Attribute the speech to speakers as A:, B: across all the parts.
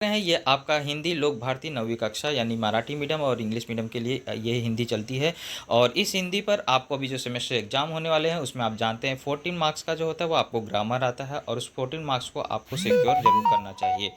A: हैं ये आपका हिंदी लोक भारती 9वीं कक्षा यानी मराठी मीडियम और इंग्लिश मीडियम के लिए ये हिंदी चलती है। और इस हिंदी पर आपको अभी जो सेमेस्टर एग्जाम होने वाले हैं उसमें आप जानते हैं 14 मार्क्स का जो होता है वो आपको ग्रामर आता है और उस 14 मार्क्स को आपको सिक्योर जरूर करना चाहिए।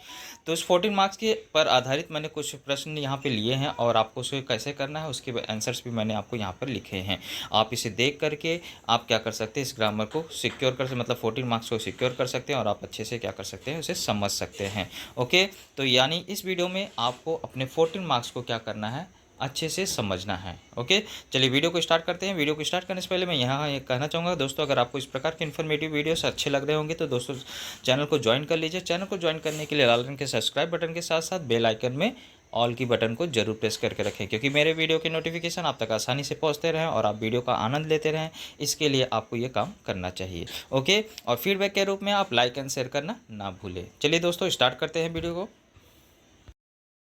A: तो उस 14 मार्क्स के पर आधारित मैंने कुछ प्रश्न यहाँ पे लिए हैं और आपको उसे कैसे करना है उसके आंसर्स भी मैंने आपको यहाँ पर लिखे हैं। आप इसे देख करके आप क्या कर सकते हैं, इस ग्रामर को सिक्योर कर सकते, मतलब 14 मार्क्स को सिक्योर कर सकते हैं और आप अच्छे से क्या कर सकते हैं, उसे समझ सकते हैं। ओके, तो यानी इस वीडियो में आपको अपने 14 मार्क्स को क्या करना है, अच्छे से समझना है। ओके, चलिए वीडियो को स्टार्ट करते हैं। वीडियो को स्टार्ट करने से पहले मैं यहाँ ये कहना चाहूँगा दोस्तों, अगर आपको इस प्रकार के इन्फॉर्मेटिव वीडियोस अच्छे लग रहे होंगे तो दोस्तों चैनल को ज्वाइन कर लीजिए। चैनल को ज्वाइन करने के लिए लाल रंग के सब्सक्राइब बटन के साथ साथ बेल आइकन में ऑल की बटन को जरूर प्रेस करके रखें, क्योंकि मेरे वीडियो के नोटिफिकेशन आप तक आसानी से पहुंचते रहें और आप वीडियो का आनंद लेते रहें। इसके लिए आपको ये काम करना चाहिए। ओके, और फीडबैक के रूप में आप लाइक एंड शेयर करना ना भूलें। चलिए दोस्तों स्टार्ट करते हैं वीडियो को।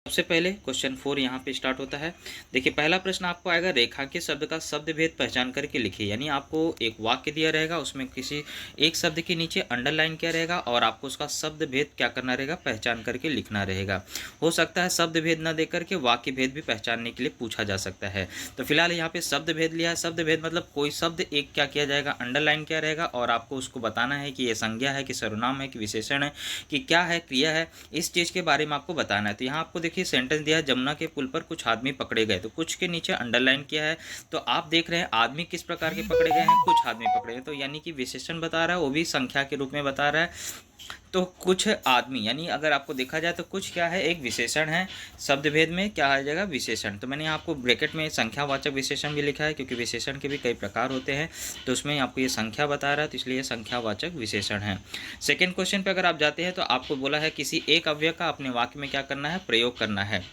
A: सबसे पहले क्वेश्चन 4 यहाँ पे स्टार्ट होता है। देखिए पहला प्रश्न आपको आएगा, रेखांकित शब्द का शब्द भेद पहचान करके लिखिए। यानी आपको एक वाक्य दिया रहेगा, उसमें किसी एक शब्द के नीचे अंडरलाइन किया रहेगा और आपको उसका शब्द भेद क्या करना रहेगा, पहचान करके लिखना रहेगा। हो सकता है शब्द भेद न दे करके वाक्य भेद भी पहचानने के लिए पूछा जा सकता है। तो फिलहाल यहाँ पे शब्द भेद लिया है। शब्द भेद मतलब कोई शब्द एक क्या किया जाएगा, अंडरलाइन किया रहेगा और आपको उसको बताना है कि ये संज्ञा है कि सर्वनाम है कि विशेषण है कि क्या है, क्रिया है, इस चीज़ के बारे में आपको बताना है। तो यहाँ आपको देखिए सेंटेंस दिया है, जमुना के पुल पर कुछ आदमी पकड़े गए, तो कुछ के नीचे अंडरलाइन किया है। तो आप देख रहे हैं आदमी किस प्रकार के पकड़े गए हैं, कुछ आदमी पकड़े गए, तो यानी कि विशेषण बता रहा है, वो भी संख्या के रूप में बता रहा है। तो कुछ आदमी यानी अगर आपको देखा जाए तो कुछ क्या है, एक विशेषण है। शब्द भेद में क्या आ जाएगा, विशेषण। तो मैंने आपको ब्रैकेट में संख्यावाचक विशेषण भी लिखा है, क्योंकि विशेषण के भी कई प्रकार होते हैं। तो उसमें आपको ये संख्या बता रहा है, तो इसलिए संख्यावाचक विशेषण है। सेकेंड क्वेश्चन पे अगर आप जाते हैं तो आपको बोला है किसी एक अव्यय का अपने वाक्य में क्या करना है, प्रयोग करना है।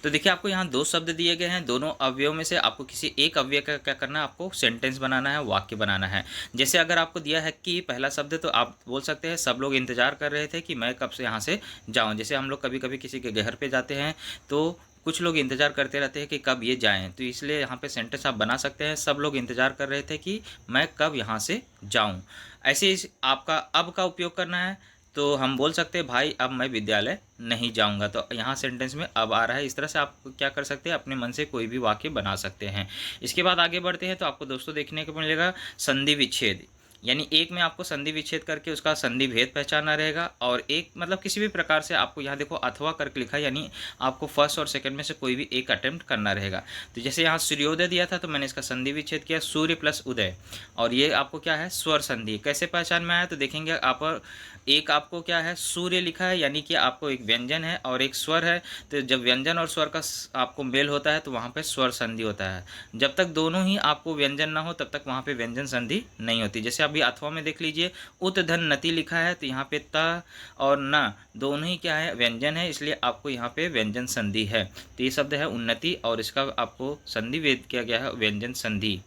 A: तो देखिए आपको यहाँ दो शब्द दिए गए हैं, दोनों अवयवों में से आपको किसी एक अवयव का क्या करना है, आपको सेंटेंस बनाना है, वाक्य बनाना है। जैसे अगर आपको दिया है कि पहला शब्द, तो आप बोल सकते हैं सब लोग इंतजार कर रहे थे कि मैं कब से यहाँ से जाऊँ। जैसे हम लोग कभी कभी किसी के घर पे जाते हैं तो कुछ लोग इंतजार करते रहते हैं कि कब ये जाएं, तो इसलिए यहाँ पे सेंटेंस आप बना सकते हैं, सब लोग इंतजार कर रहे थे कि मैं कब यहाँ से जाऊँ। ऐसे ही आपका अब का उपयोग करना है, तो हम बोल सकते हैं भाई अब मैं विद्यालय नहीं जाऊंगा। तो यहाँ सेंटेंस में अब आ रहा है। इस तरह से आप क्या कर सकते हैं, अपने मन से कोई भी वाक्य बना सकते हैं। इसके बाद आगे बढ़ते हैं तो आपको दोस्तों देखने को मिलेगा संधि विच्छेद। यानी एक में आपको संधि विच्छेद करके उसका संधि भेद पहचानना रहेगा, और एक मतलब किसी भी प्रकार से आपको यहाँ देखो अथवा करके लिखा है, यानी आपको फर्स्ट और सेकंड में से कोई भी एक अटेम्प्ट करना रहेगा। तो जैसे यहाँ सूर्योदय दिया था तो मैंने इसका संधि विच्छेद किया, सूर्य प्लस उदय, और ये आपको क्या है, स्वर संधि। कैसे पहचान में आया, तो देखेंगे आप एक आपको क्या है, सूर्य लिखा है, यानी कि आपको एक व्यंजन है और एक स्वर है। तो जब व्यंजन और स्वर का आपको मेल होता है तो वहाँ पे स्वर संधि होता है। जब तक दोनों ही आपको व्यंजन ना हो तब तक वहाँ पे व्यंजन संधि नहीं होती। जैसे अभी अथवा में देख लीजिए, उत धन नति लिखा है, तो यहाँ पे त और न दोनों ही क्या है, व्यंजन है, इसलिए आपको यहाँ पे व्यंजन संधि है। तो ये शब्द है उन्नति और इसका आपको संधि भेद किया गया है, व्यंजन संधि।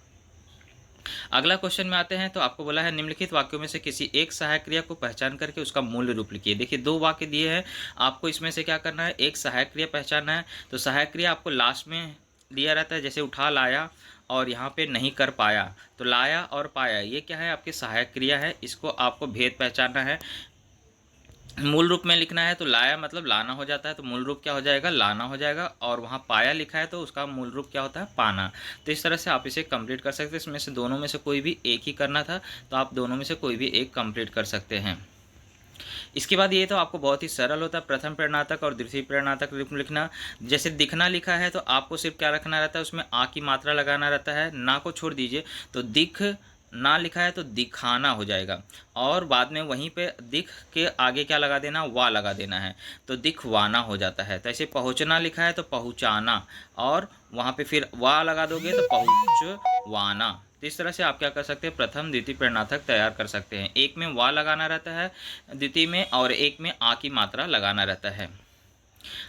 A: अगला क्वेश्चन में आते हैं तो आपको बोला है निम्नलिखित वाक्यों में से किसी एक सहायक क्रिया को पहचान करके उसका मूल रूप लिखिए। देखिए दो वाक्य दिए हैं, आपको इसमें से क्या करना है, एक सहायक क्रिया पहचानना है। तो सहायक क्रिया आपको लास्ट में दिया रहता है, जैसे उठा लाया और यहाँ पे नहीं कर पाया, तो लाया और पाया ये क्या है, आपकी सहायक क्रिया है। इसको आपको भेद पहचानना है। मूल रूप में लिखना है तो लाया मतलब लाना हो जाता है, तो मूल रूप क्या हो जाएगा, लाना हो जाएगा। और वहाँ पाया लिखा है तो उसका मूल रूप क्या होता है, पाना। तो इस तरह से आप इसे कंप्लीट कर सकते हैं। इसमें से दोनों में से कोई भी एक ही करना था, तो आप दोनों में से कोई भी एक कंप्लीट कर सकते हैं। इसके बाद ये तो आपको बहुत ही सरल होता है, प्रथम प्रेरणार्थक और द्वितीय प्रेरणार्थक रूप में लिखना। जैसे दिखना लिखा है तो आपको सिर्फ क्या रखना रहता है, उसमें आ की मात्रा लगाना रहता है, ना को छोड़ दीजिए। तो दिख ना लिखा है तो दिखाना हो जाएगा, और बाद में वहीं पे दिख के आगे क्या लगा देना, वा लगा देना है, तो दिखवाना हो जाता है। तो ऐसे पहुँचना लिखा है तो पहुँचाना, और वहाँ पे फिर वा लगा दोगे तो पहुँचवाना। तो इस तरह से आप क्या कर सकते हैं, प्रथम द्वितीय प्रेरणार्थक तैयार कर सकते हैं। एक में वा लगाना रहता है द्वितीय में, और एक में आ की मात्रा लगाना रहता है।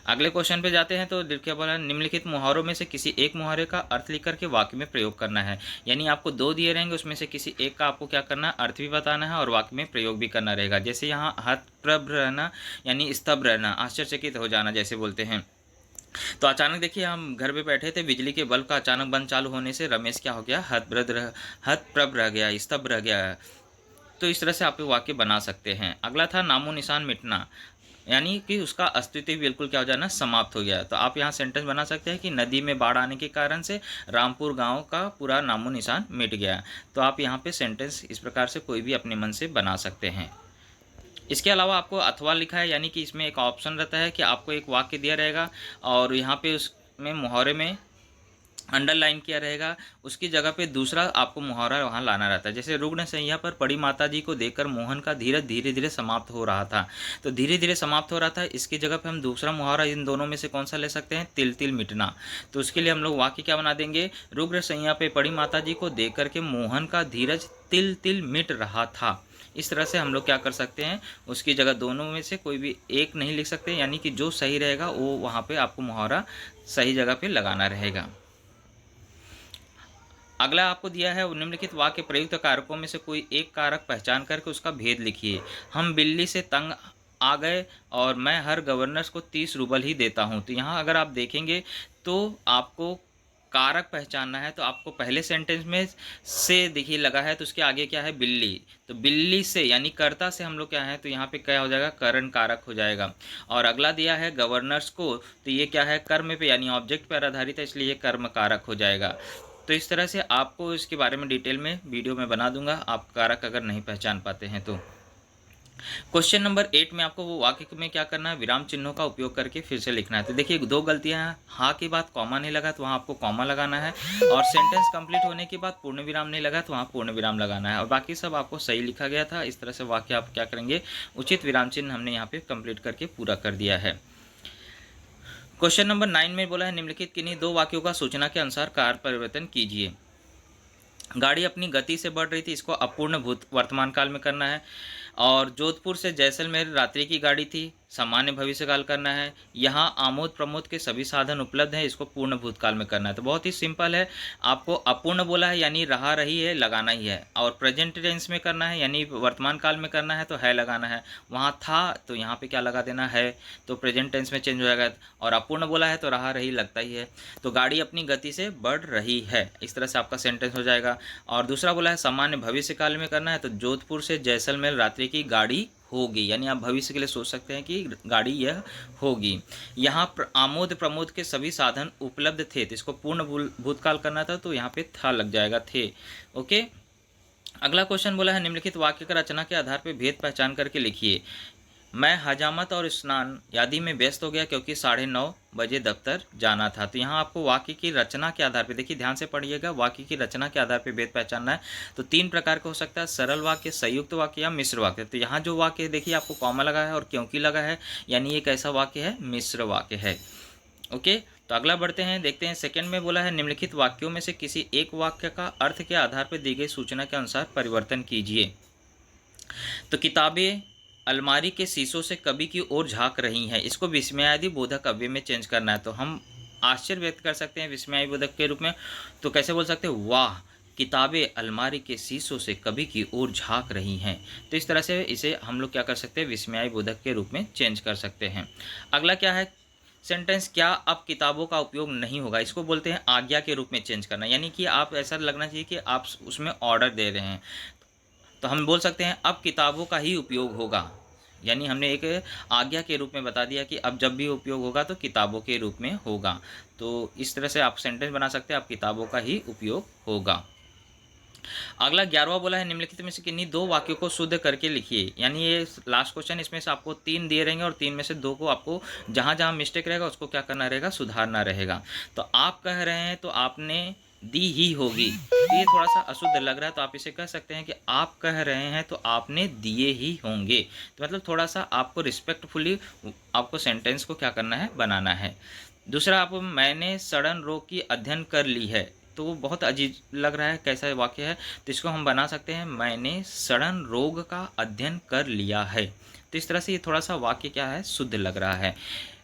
A: अगले क्वेश्चन पे जाते हैं तो क्या बोला, निम्नलिखित मुहावरों में से किसी एक मुहावरे का अर्थ लिखकर के वाक्य में प्रयोग करना है। यानी आपको दो दिए रहेंगे, उसमें से किसी एक का आपको क्या करना है, अर्थ भी बताना है और वाक्य में प्रयोग भी करना रहेगा। जैसे यहाँ हतप्रभ रहना यानी स्तब्ध रहना, आश्चर्यचकित हो जाना जैसे बोलते हैं। तो अचानक देखिए हम घर पे बैठे थे, बिजली के बल्ब का अचानक बंद चालू होने से रमेश क्या हो गया, हतप्रभ रह गया, स्तब्ध रह गया। तो इस तरह से आप वाक्य बना सकते हैं। अगला था नामो निशान मिटना, यानी कि उसका अस्तित्व बिल्कुल क्या हो जाना, समाप्त हो गया। तो आप यहाँ सेंटेंस बना सकते हैं कि नदी में बाढ़ आने के कारण से रामपुर गांव का पूरा नामो निशान मिट गया। तो आप यहाँ पे सेंटेंस इस प्रकार से कोई भी अपने मन से बना सकते हैं। इसके अलावा आपको अथवा लिखा है, यानी कि इसमें एक ऑप्शन रहता है कि आपको एक वाक्य दिया रहेगा और यहाँ पे उसमें मुहावरे में अंडरलाइन किया रहेगा, उसकी जगह पे दूसरा आपको मुहावरा वहाँ लाना रहता है। जैसे रुग्ण शैय्या पर पड़ी माता जी को देखकर मोहन का धीरज धीरे धीरे समाप्त हो रहा था, तो धीरे धीरे समाप्त हो रहा था, इसकी जगह पे हम दूसरा मुहावरा इन दोनों में से कौन सा ले सकते हैं, तिल तिल मिटना। तो उसके लिए हम लोग वाक्य क्या बना देंगे, रुग्ण शैय्या पे पड़ी माता जी को देख करके मोहन का धीरज तिल तिल मिट रहा था। इस तरह से हम लोग क्या कर सकते हैं, उसकी जगह दोनों में से कोई भी एक नहीं लिख सकते, यानी कि जो सही रहेगा वो वहाँ पे आपको मुहावरा सही जगह पे लगाना रहेगा। अगला आपको दिया है निम्नलिखित वाक्य प्रयुक्त कारकों में से कोई एक कारक पहचान करके उसका भेद लिखिए। हम बिल्ली से तंग आ गए और मैं हर गवर्नर्स को 30 रूबल ही देता हूँ। तो यहाँ अगर आप देखेंगे तो आपको कारक पहचानना है, तो आपको पहले सेंटेंस में से देखिए लगा है, तो उसके आगे क्या है, बिल्ली। तो बिल्ली से यानी कर्ता से हम लोग क्या है, तो यहाँ पे क्या हो जाएगा, करण कारक हो जाएगा। और अगला दिया है गवर्नर्स को, तो ये क्या है, कर्म पे यानी ऑब्जेक्ट पर आधारित है, इसलिए ये कर्म कारक हो जाएगा। तो इस तरह से आपको इसके बारे में डिटेल में वीडियो में बना दूंगा, आप कारक अगर नहीं पहचान पाते हैं तो। क्वेश्चन नंबर 8 में आपको वो वाक्य में क्या करना है, विराम चिन्हों का उपयोग करके फिर से लिखना है। तो देखिए 2 गलतियां हैं, हाँ की बात कॉमा नहीं लगा तो वहाँ आपको कॉमा लगाना है, और सेंटेंस कंप्लीट होने के बाद पूर्ण विराम नहीं लगा तो वहाँ पूर्ण विराम लगाना है, और बाकी सब आपको सही लिखा गया था। इस तरह से वाक्य आप क्या करेंगे, उचित विराम चिन्ह हमने यहाँ पे कंप्लीट करके पूरा कर दिया है। क्वेश्चन नंबर 9 में बोला है निम्नलिखित किन्हीं 2 वाक्यों का सूचना के अनुसार कार्य परिवर्तन कीजिए। गाड़ी अपनी गति से बढ़ रही थी, इसको अपूर्ण भूत वर्तमान काल में करना है। और जोधपुर से जैसलमेर रात्रि की गाड़ी थी, सामान्य भविष्यकाल करना है। यहाँ आमोद प्रमोद के सभी साधन उपलब्ध हैं, इसको पूर्ण भूतकाल में करना है। तो बहुत ही सिंपल है, आपको अपूर्ण बोला है यानी रहा रही है लगाना ही है, और प्रेजेंट टेंस में करना है यानी वर्तमान काल में करना है तो है लगाना है। वहाँ था तो यहाँ पे क्या लगा देना है, तो प्रेजेंट टेंस में चेंज हो जाएगा, और अपूर्ण बोला है तो रहा रही लगता ही है। तो गाड़ी अपनी गति से बढ़ रही है, इस तरह से आपका सेंटेंस हो जाएगा। और दूसरा बोला है सामान्य भविष्य काल में करना है, तो जोधपुर से जैसलमेर रात्रि की गाड़ी होगी, यानी आप भविष्य के लिए सोच सकते हैं कि गाड़ी यह होगी। यहाँ आमोद प्रमोद के सभी साधन उपलब्ध थे, तो इसको पूर्ण भूतकाल करना था तो यहाँ पे था लग जाएगा, थे। ओके, अगला क्वेश्चन बोला है निम्नलिखित वाक्य का रचना के आधार पर भेद पहचान करके लिखिए। मैं हजामत और स्नान आदि में व्यस्त हो गया क्योंकि 9:30 बजे दफ्तर जाना था। तो यहाँ आपको वाक्य की रचना के आधार पे, देखिए ध्यान से पढ़िएगा, वाक्य की रचना के आधार पे भेद पहचानना है। तो 3 प्रकार का हो सकता है, सरल वाक्य, संयुक्त वाक्य या मिश्र वाक्य। तो यहाँ जो वाक्य है देखिए आपको कॉमा लगा है और क्योंकि लगा है, यानी एक ऐसा वाक्य है, मिश्र वाक्य है। ओके, तो अगला बढ़ते हैं, देखते हैं सेकंड में बोला है निम्नलिखित वाक्यों में से किसी एक वाक्य का अर्थ के आधार पर दी गई सूचना के अनुसार परिवर्तन कीजिए। तो किताबें अलमारी के शीशों से कभी की ओर झांक रही हैं, इसको विस्मयादि बोधक अव्यय में चेंज करना है। तो हम आश्चर्य व्यक्त कर सकते हैं विस्मयादि बोधक के रूप में, तो कैसे बोल सकते हैं, वाह किताबें अलमारी के शीशों से कभी की ओर झांक रही हैं। तो इस तरह से इसे हम लोग क्या कर सकते हैं, विस्मयादि बोधक के रूप में चेंज कर सकते हैं। अगला क्या है, सेंटेंस क्या अब किताबों का उपयोग नहीं होगा, इसको बोलते हैं आज्ञा के रूप में चेंज करना, यानी कि आप ऐसा लगना चाहिए कि आप उसमें ऑर्डर दे रहे हैं। तो हम बोल सकते हैं अब किताबों का ही उपयोग होगा, यानी हमने एक आज्ञा के रूप में बता दिया कि अब जब भी उपयोग होगा तो किताबों के रूप में होगा। तो इस तरह से आप सेंटेंस बना सकते हैं, अब किताबों का ही उपयोग होगा। अगला 11वां बोला है निम्नलिखित में से किन्हीं 2 वाक्यों को शुद्ध करके लिखिए, यानी ये लास्ट क्वेश्चन, इसमें से आपको 3 दिए रहेंगे और 3 में से 2 को आपको जहाँ जहाँ मिस्टेक रहेगा उसको क्या करना रहेगा, सुधारना रहेगा। तो आप कह रहे हैं तो आपने दी ही होगी, तो ये थोड़ा सा अशुद्ध लग रहा है, तो आप इसे कह सकते हैं कि आप कह रहे हैं तो आपने दिए ही होंगे। तो मतलब थोड़ा सा आपको रिस्पेक्टफुली आपको सेंटेंस को क्या करना है, बनाना है। दूसरा, आप मैंने सड़न रोग की अध्ययन कर ली है, तो वो बहुत अजीब लग रहा है, कैसा वाक्य है, तो इसको हम बना सकते हैं मैंने सड़न रोग का अध्ययन कर लिया है। तो इस तरह से ये थोड़ा सा वाक्य क्या है, शुद्ध लग रहा है।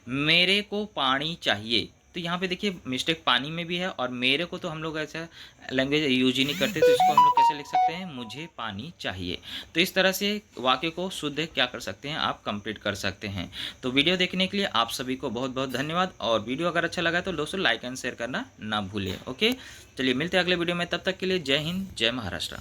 A: मेरे को पानी चाहिए, तो यहाँ पे देखिए मिस्टेक पानी में भी है, और मेरे को तो हम लोग ऐसा लैंग्वेज यूज ही नहीं करते, तो इसको हम लोग कैसे लिख सकते हैं, मुझे पानी चाहिए। तो इस तरह से वाक्य को शुद्ध क्या कर सकते हैं, आप कंप्लीट कर सकते हैं। तो वीडियो देखने के लिए आप सभी को बहुत बहुत धन्यवाद, और वीडियो अगर अच्छा लगा तो दोस्तों लाइक एंड शेयर करना ना भूलें। ओके, चलिए मिलते हैं अगले वीडियो में, तब तक के लिए जय हिंद, जय महाराष्ट्र।